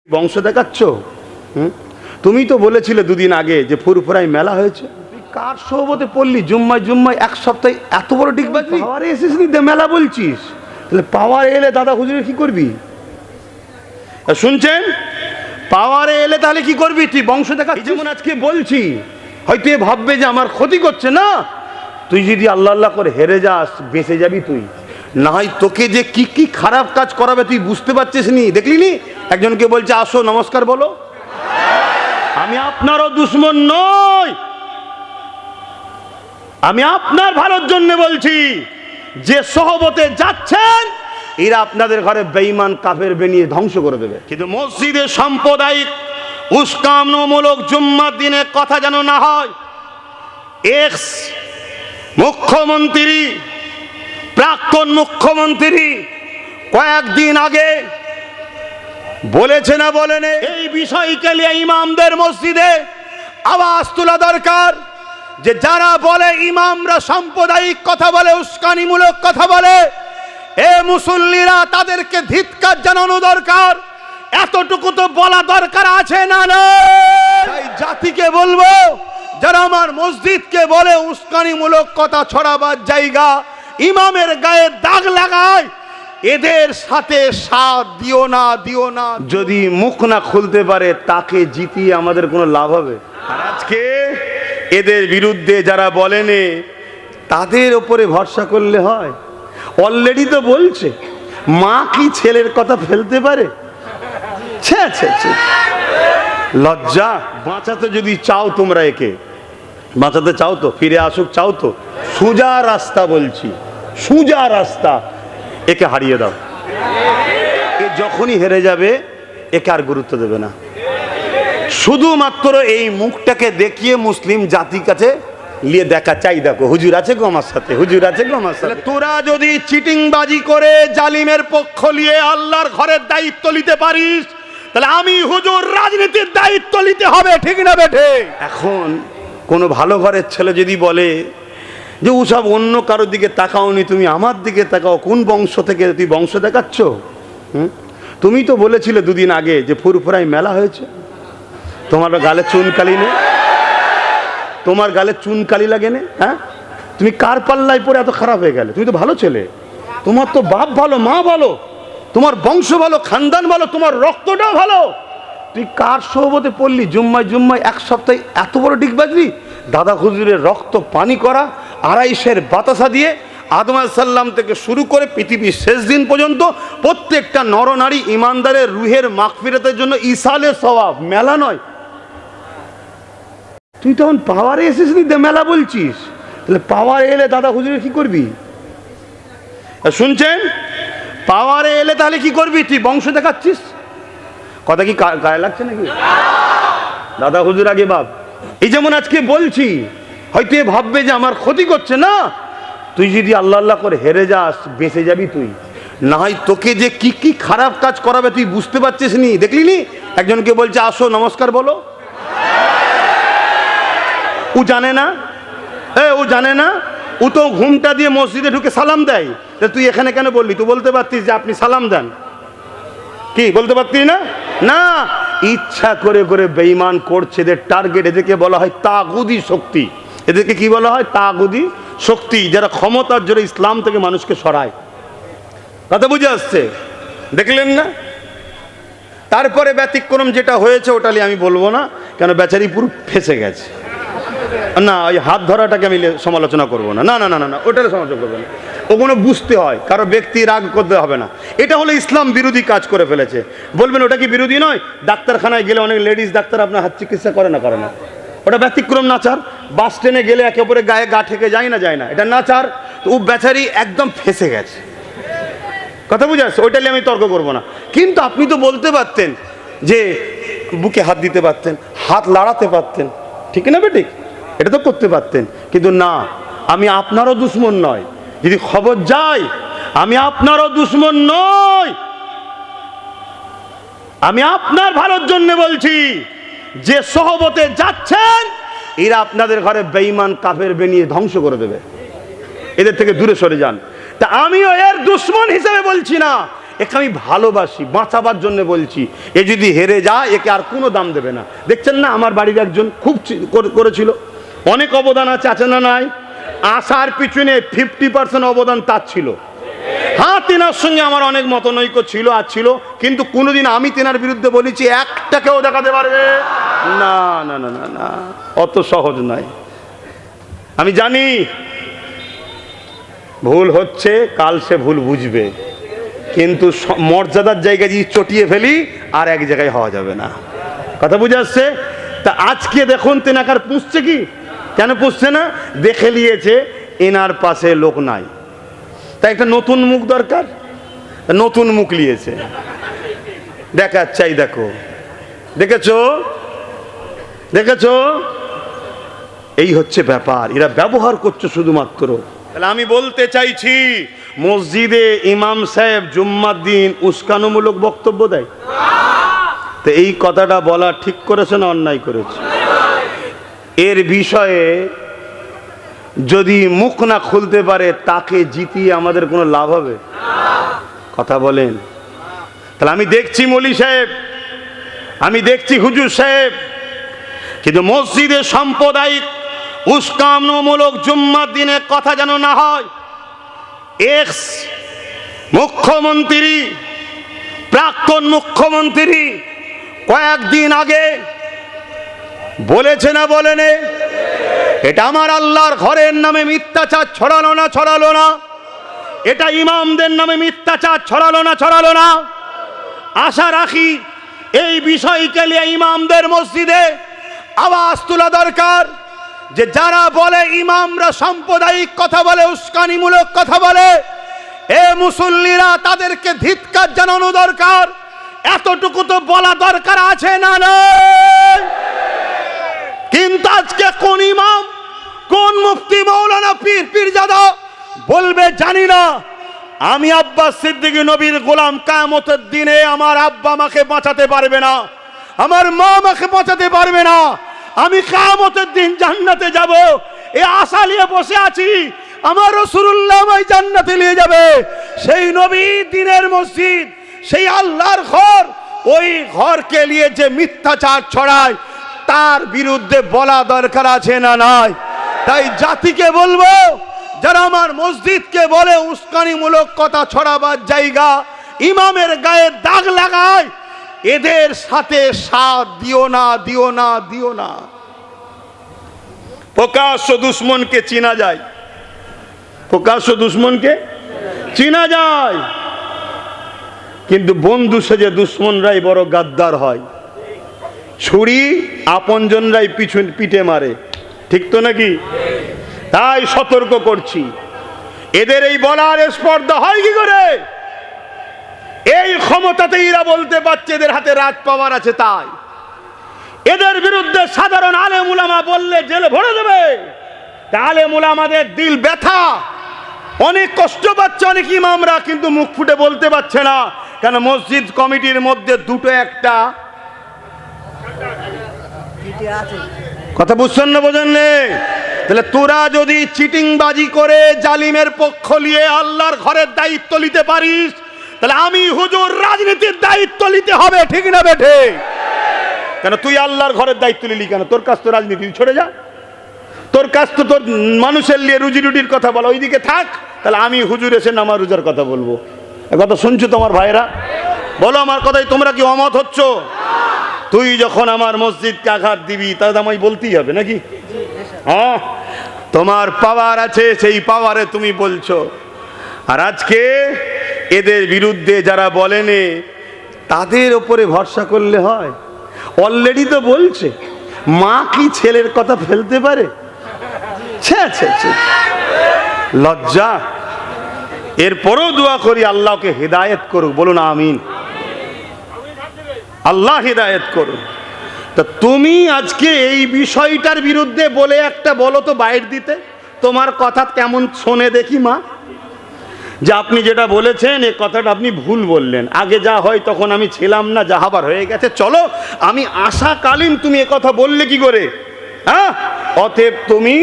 বংশ দেখাচ্ছ। তুমি তো বলেছিলে দুদিন আগে যে ফুরফুরায় মেলা হয়েছে। কার সোহবতে পড়লি? জুম্মায় এক সপ্তাহে এত বড় ডিগবাজি? পাওয়ারে এসেছিস নি, মেলা বলছিস? তাহলে পাওয়ারে এলে দাদা হুজুরের কি করবি? শুনছেন? পাওয়ারে এলে তাহলে কি করবি? তুই বংশ দেখাচ্ছিস। যেমন আজকে বলছি, হয়তো এ ভাববে যে আমার ক্ষতি করছে। না, তুই যদি আল্লাহ আল্লাহ করে হেরে যাস বেঁচে যাবি তুই। না হয় তোকে যে কি কি খারাপ কাজ করাবে তুই বুঝতে পারছিস নি। দেখলি নি একজনকে বলছে আসো নমস্কার বলো। আমি আপনারও দুশ্মন নই, আমি আপনার ভালোর জন্য বলছি। যে সহবতে যাচ্ছেন এরা আপনাদের ঘরে বেঈমান কাফের বানিয়ে ধ্বংস করে দেবে। কিন্তু মসজিদে সাম্প্রদায়িক উস্কানিমূলক জুম্মার দিনে কথা যেন না হয়। এক্স মুখ্যমন্ত্রী, প্রাক্তন মুখ্যমন্ত্রী কয়েকদিন আগে বলেছে না বলেন, এই বিষয়কে নিয়ে ইমামদের মসজিদে আওয়াজ তোলা দরকার। যে যারা বলে ইমামরা সাম্প্রদায়িক কথা বলে, উস্কানিমূলক কথা বলে, এ মুসল্লিরা তাদেরকে ধিক্কার জানানো দরকার। এতটুকু তো বলা দরকার আছে না? না, তাই জাতিকে বলবো, যারা আমার মসজিদকে বলে উস্কানিমূলক কথা ছড়াবার জায়গা, ইমামের গায়ে দাগ লাগায়, এদের সাথে সাথ দিও না, দিও না। যদি মুখ না খুলতে পারে তাকে জিতিয়ে আমাদের কোনো লাভ হবে? আর আজকে এদের বিরুদ্ধে যারা বলেনে তাদের ওপরে ভরসা করলে হয়? অলরেডি তো বলছে, মা কি ছেলের কথা ফেলতে পারে? লজ্জা। বাঁচাতে যদি চাও, তোমরা একে বাঁচাতে চাও তো, ফিরে আসুক চাও তো, সোজা রাস্তা বলছি, সোজা রাস্তা, একে হারিয়ে দাও। এ যখনই হেরে যাবে একে আর গুরুত্ব দেবে না। শুধুমাত্র এই মুখটাকে দেখিয়ে মুসলিম জাতির কাছে নিয়ে দেখা চাই, দেখো হুজুর আছে গো আমার সাথে, হুজুর আছে গো আমার সাথে। তোরা যদি চিটিংবাজি করে জালিমের পক্ষ নিয়ে আল্লাহর ঘরের দায়িত্ব নিতে পারিস, তাহলে আমি হুজুর রাজনীতির দায়িত্ব নিতে হবে, ঠিক না বেঠে? এখন কোনো ভালো ঘরের ছেলে যদি বলে যে ওসব অন্য কারোর দিকে তাকাওনি, তুমি আমার দিকে তাকাও, কোন বংশ থেকে তুই বংশ দেখাচ্ছ? তুমি তো বলেছিলে দুদিন আগে যে ফুরফুরায় মেলা হয়েছে। তোমার গালে চুনকালি নেই? তোমার গালে চুনকালি লাগে না? হ্যাঁ, তুমি কার পাল্লায় পড়ে এত খারাপ হয়ে গেলে? তুমি তো ভালো ছেলে, তোমার তো বাপ ভালো, মা ভালো, তোমার বংশ ভালো, খানদান ভালো, তোমার রক্তটাও ভালো। তুই কার সোহবতে পড়লি? জুম্মায় এক সপ্তাহে এত বড় ডিগবাজি? দাদা হুজুরের রক্ত পানি করা, আড়াইশের বাতাসা দিয়ে আদম আলাইহিস সালাম থেকে শুরু করে পৃথিবীর শেষ দিন পর্যন্ত প্রত্যেকটা নরনারী ইমানদারের রুহের মাগফিরাতের জন্য ইসালের সওয়াব। মেলা নয়। তুই তখন পাওয়ারে এসেছিস নি, মেলা বলছিস? তাহলে পাওয়ারে এলে দাদা হুজুরের কি করবি? শুনছেন? পাওয়ারে এলে তাহলে কি করবি? তুই বংশ দেখাচ্ছিস। কথা কি গায়ে লাগছে নাকি? দাদা হুজুর আগে বাপ। এই যেমন আজকে বলছি, হয়তো এ ভাববে যে আমার ক্ষতি করছে। না, তুই যদি আল্লাহ আল্লাহ করে হেরে যাস বেঁচে যাবি তুই। না হয় তোকে যে কি কি খারাপ কাজ করাবে তুই বুঝতে পারছিস নি। দেখলি নি একজনকে বলছে আসো নমস্কার বলো। ও জানে না, ও জানে না, ও তো ঘুমটা দিয়ে মসজিদে ঢুকে সালাম দেয়। তুই এখানে কেন বললি? তুই বলতে পারতিস যে আপনি সালাম দেন, কি বলতে পারতিস না? না, ইচ্ছা করে করে বেঈমান করছে। এদের টার্গেট, এদেরকে বলা হয় তাগুদি শক্তি। এদেরকে কি বলা হয়? তাগুদি শক্তি, যারা ক্ষমতার জোরে ইসলাম থেকে মানুষকে সরায়। কথা বুঝে আসছে? দেখলেন না? তারপরে ব্যতিক্রম যেটা হয়েছে ওটা নিয়ে আমি বলবো না, কেন বেচারি পুরো ফেঁসে গেছে। না, ওই হাত ধরাটাকে আমি সমালোচনা করবো না, না না না না, ওটার সমালোচনা করবো না। ওগুলো বুঝতে হয়, কারো ব্যক্তি রাগ করতে হবে না। এটা হলো ইসলাম বিরোধী কাজ করে ফেলেছে। বলবেন ওটা কি বিরোধী নয়? ডাক্তারখানায় গেলে অনেক লেডিস ডাক্তার আপনার হাত চিকিৎসা করে না, করে না, ওটা ব্যতিক্রম নাচার। বাস ট্রেনে গেলে একে অপরের গায়ে গা ঠেকে যায় না, যায় না, এটা নাচার। তো ও বেচারি একদম ফেঁসে গেছে। কথা বুঝে আসছে? ওইটা নিয়ে আমি তর্ক করবো না। কিন্তু আপনি তো বলতে পারতেন যে বুকে হাত দিতে পারতেন, হাত লাড়াতে পারতেন, ঠিক না বেঠিক? এটা তো করতে পারতেন। কিন্তু না, আমি আপনারও দুশ্মন নয়। যদি খবর যায়, আমি আপনারও দুশ্মন নই, আমি আপনার ভালোর জন্য বলছি। যে সহবতে যাচ্ছেন এরা আপনাদের ঘরে বেঈমান কাফের বানিয়ে ধ্বংস করে দেবে। এদের থেকে দূরে সরে যান। তা আমিও এর দুশ্মন হিসেবে বলছি না, একে আমি ভালোবাসি, বাঁচাবার জন্য বলছি। এ যদি হেরে যায় একে আর কোনো দাম দেবে না। দেখছেন না, আমার বাড়ির একজন খুব করেছিল, অনেক অবদান আছে না নাই? আসার পিছনে 50% অবদান তার ছিল। হ্যাঁ, তেনার সঙ্গে আমার অনেক মতনৈক্য ছিল আর ছিল, কিন্তু কোনোদিন আমি তেনার বিরুদ্ধে বলেছি একটাকেও দেখাতে পারবে না। না না না না, অত সহজ নয়। আমি জানি ভুল হচ্ছে, কাল সে ভুল বুঝবে, কিন্তু মর্যাদার জায়গায় যদি চটিয়ে ফেলি আর এক জায়গায় হওয়া যাবে না। কথা বুঝে আসছে? তা আজকে দেখুন তেনাকার পুষছে কি, কেন পুষছে না? দেখে নিয়েছে এনার পাশে লোক নাই, তাই একটা নতুন মুখ দরকার, নতুন মুখ নিয়েছে। দেখার চাই, দেখো, দেখেছো দেখেছো, এই হচ্ছে ব্যাপার। এরা ব্যবহার করছে শুধুমাত্র। তাহলে আমি বলতে চাইছি, মসজিদে ইমাম সাহেব জুম্মার দিন উস্কানোমূলক বক্তব্য দেয়, তো এই কথাটা বলা ঠিক করেছে না অন্যায় করেছে? এর বিষয়ে যদি মুখ না খুলতে পারে তাকে জিতিয়ে আমাদের কোনো লাভ হবে? কথা বলেন। তাহলে আমি দেখছি মৌলী সাহেব, আমি দেখছি হুজুর সাহেব, কিন্তু মসজিদে সাম্প্রদায়িক উস্কানোমূলক জুম্মার দিনে কথা যেন না হয়। এক্স মুখ্যমন্ত্রী, প্রাক্তন মুখ্যমন্ত্রী কয়েকদিন আগে বলেছে না বলেনে, এটা আমার আল্লাহর ঘরের নামে মিথ্যাচার ছড়ালো না? এটা ইমামদের নামে মিথ্যাচার ছড়ালো না? আশা রাখি এই বিষয়কে নিয়ে ইমামদের মসজিদে আওয়াজ তোলা দরকার, যে যারা বলে ইমামরা সাম্প্রদায়িক কথা বলে, উস্কানিমূলক কথা বলে, এ মুসল্লিরা তাদেরকে ধিক্কার জানানো দরকার। এতটুকু তো বলা দরকার আছে না নয়? কিন্তু আজকে কোন ইমাম, কোন মুফতি, মৌলানা, পীরজাদা বলবে জানি না, আমি আব্বাস সিদ্দিকী নবীর গোলাম, কিয়ামতের দিনে আমার আব্বা আমাকে বাঁচাতে পারবে না, আমার মা আমাকে বাঁচাতে পারবে না, আমি কিয়ামতের দিন জান্নাতে যাব, এই আশা নিয়ে বসে আছি, আমার রাসূলুল্লাহ আমায় জান্নাতে নিয়ে যাবে। সেই নবী দিনের মসজিদ, সেই আল্লাহর ঘর, ওই ঘরকে নিয়ে যে মিথ্যাচার ছড়ায় তার বিরুদ্ধে বলা দরকার আছে না নাই? তাই জাতিকে বলবো, যারা আমার মসজিদকে বলে উস্কানিমূলক কথা ছড়াবার জায়গা, ইমামের গায়ে দাগ লাগায়, এদের সাথে সাথ দিও না। প্রকাশ্য দুশ্মনকে চিনা যায়, কিন্তু বন্ধু সেজে দুশ্মনরাই বড় গাদ্দার হয়। ছুরি আপনজনরাই পিঠে মারে, ঠিক তো নাকি? তাই সতর্ক করছি, এদের এই বলার স্পর্ধা হয় কি করে? এই ক্ষমতাতে এরা বলতে পারছে এদের হাতে রাজ পাওয়ার আছে, তাই এদের বিরুদ্ধে সাধারণ আলেম উলামা বললে জেলে ভরে দেবে। আলেম উলামাদের দিল ব্যথা, অনেক কষ্ট পাচ্ছে অনেক ইমামরা, কিন্তু মুখ ফুটে বলতে পারছে না, কেন? মসজিদ কমিটির মধ্যে দুটো একটা কথা বুঝছেন না, বোঝেন? তাহলে তোরা যদি চিটিংবাজি করে জালিমের পক্ষ নিয়ে আল্লাহর ঘরের দায়িত্ব নিতে পারিস, তাহলে আমি হুজুর রাজনীতির দায়িত্ব নিতে হবে, ঠিক না বেঠে? কেন তুই আল্লাহর ঘরের দায়িত্ব নিলি কেন? তোর কাছ তো রাজনীতি ছড়ে যা, তোর কাছ তো তোর মানুষের নিয়ে রুজি রুটির কথা বলো, ওইদিকে থাক। তাহলে আমি হুজুর এসে নামাজ রোজার কথা বলবো? কথা শুনছো তোমার ভাইরা? বলো আমার কথাই তোমরা কি অমত হচ্ছ? তুই যখন আমার মসজিদকে আঘাত দিবি তাহলে আমায় বলতেই হবে নাকি? হ্যাঁ, তোমার পাওয়ার আছে, সেই পাওয়ারে তুমি বলছো। আর আজকে এদের বিরুদ্ধে যারা বলেনে, তাদের ওপরে ভরসা করলে হয়? অলরেডি তো বলছে, মা কি ছেলের কথা ফেলতে পারে? লজ্জা। এরপরও দোয়া করি আল্লাহকে হেদায়েত করুক, বলুন আমিন। আল্লাহ হেদায়েত করুন। তা তুমি আজকে এই বিষয়টার বিরুদ্ধে বলে একটা বলো তো বাইর দিতে, তোমার কথা কেমন শোনে দেখি মা, যে আপনি যেটা বলেছেন এই কথাটা আপনি ভুল বললেন, আগে যা হয় তখন আমি ছিলাম না, যা হবার হয়ে গেছে, চলো আমি আশাকালীন তুমি এ কথা বললে কি করে? হ্যাঁ, অতএব তুমি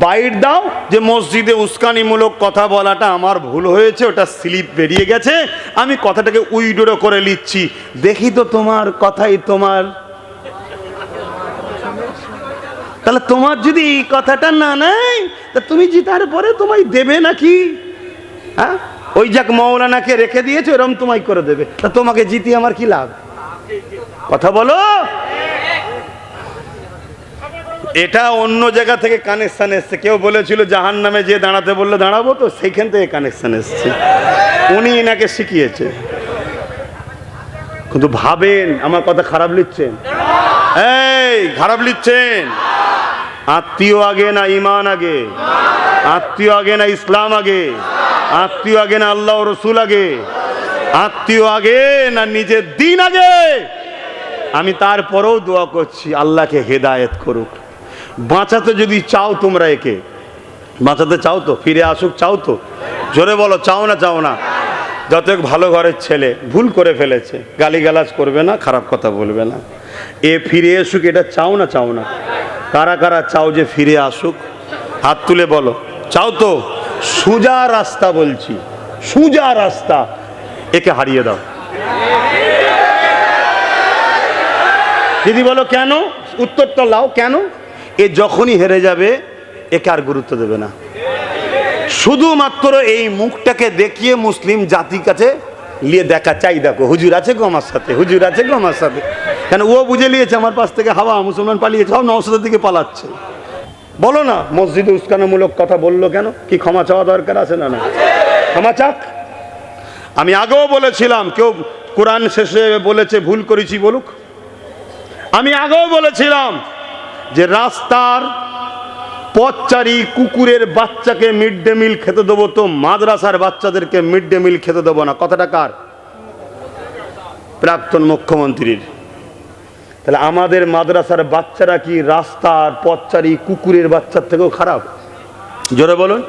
বাইট দাও যে মসজিদে উস্কানিমূলক কথা বলাটা আমার ভুল হয়েছে, ওটা স্লিপ বেরিয়ে গেছে, আমি কথাটাকে উইড্রো করে নিচ্ছি। দেখি তো তোমার কথাই তোমার। তাহলে তোমার যদি এই কথাটা না নাই, তা তুমি জিতার পরে তোমায় দেবে নাকি? হ্যাঁ, ওই যাক মৌলানাকে রেখে দিয়েছে, এরকম তোমায় করে দেবে। তা তোমাকে জিতি আমার কি লাভ? কথা বলো। এটা অন্য জায়গা থেকে কানেকশন এসছে। কেউ বলেছিল জাহান্নামে যে দাঁড়াতে বললে দাঁড়াবো, তো সেইখান থেকে কানেকশন এসছে, উনি এনাকে শিখিয়েছে। কিন্তু ভাবেন, আমার কথা খারাপ লিখছেন? এই খারাপ লিখছেন? আত্মীয় আগে না ইমান আগে? আত্মীয় আগে না ইসলাম আগে? আত্মীয় আগে না আল্লাহ রসুল আগে? আত্মীয় আগে না নিজের দিন আগে? আমি তারপরেও দোয়া করছি আল্লাহকে হেদায়েত করুক। বাঁচাতে যদি চাও তোমরা, একে বাঁচাতে চাও তো, ফিরে আসুক চাও তো? জোরে বলো, চাও না চাও না? যত ভালো ঘরের ছেলে ভুল করে ফেলেছে, গালিগালাজ করবে না, খারাপ কথা বলবে না, এ ফিরে আসুক, এটা চাও না চাও না? কারা কারা চাও যে ফিরে আসুক? হাত তুলে বলো, চাও তো? সোজা রাস্তা বলছি, সোজা রাস্তা, একে হারিয়ে দাও। দিদি বলো কেন? উত্তরটা লাও, কেন? এ যখনই হেরে যাবে একে আর গুরুত্ব দেবে না। শুধুমাত্র এই মুখটাকে দেখিয়ে মুসলিম জাতির কাছে নিয়ে দেখা চাই, দেখো হুজুর আছে গো আমার সাথে, হুজুর আছে গো আমার সাথে। কেন? ও বুঝে নিয়েছে আমার পাশ থেকে হাওয়া, মুসলমান পালিয়েছে, সব নওশাদের দিকে পালাচ্ছে। বলো না, মসজিদে উস্কানিমূলক কথা বললো কেন? কি ক্ষমা চাওয়া দরকার আছে না? না, ক্ষমা চাক। আমি আগেও বলেছিলাম, কেউ কোরআন শেষে বলেছে ভুল করেছি বলুক। আমি আগেও বলেছিলাম যে রাস্তার পথচারী কুকুরের বাচ্চাকে মিড ডে মিল খেতে দেবো, তো মাদ্রাসার বাচ্চাদেরকে মিড ডে মিল খেতে দেবো না। কথাটা কার? প্রাক্তন মুখ্যমন্ত্রীর। তাহলে আমাদের মাদ্রাসার বাচ্চারা কি রাস্তার পথচারী কুকুরের বাচ্চার থেকেও খারাপ? জোরে বলুন।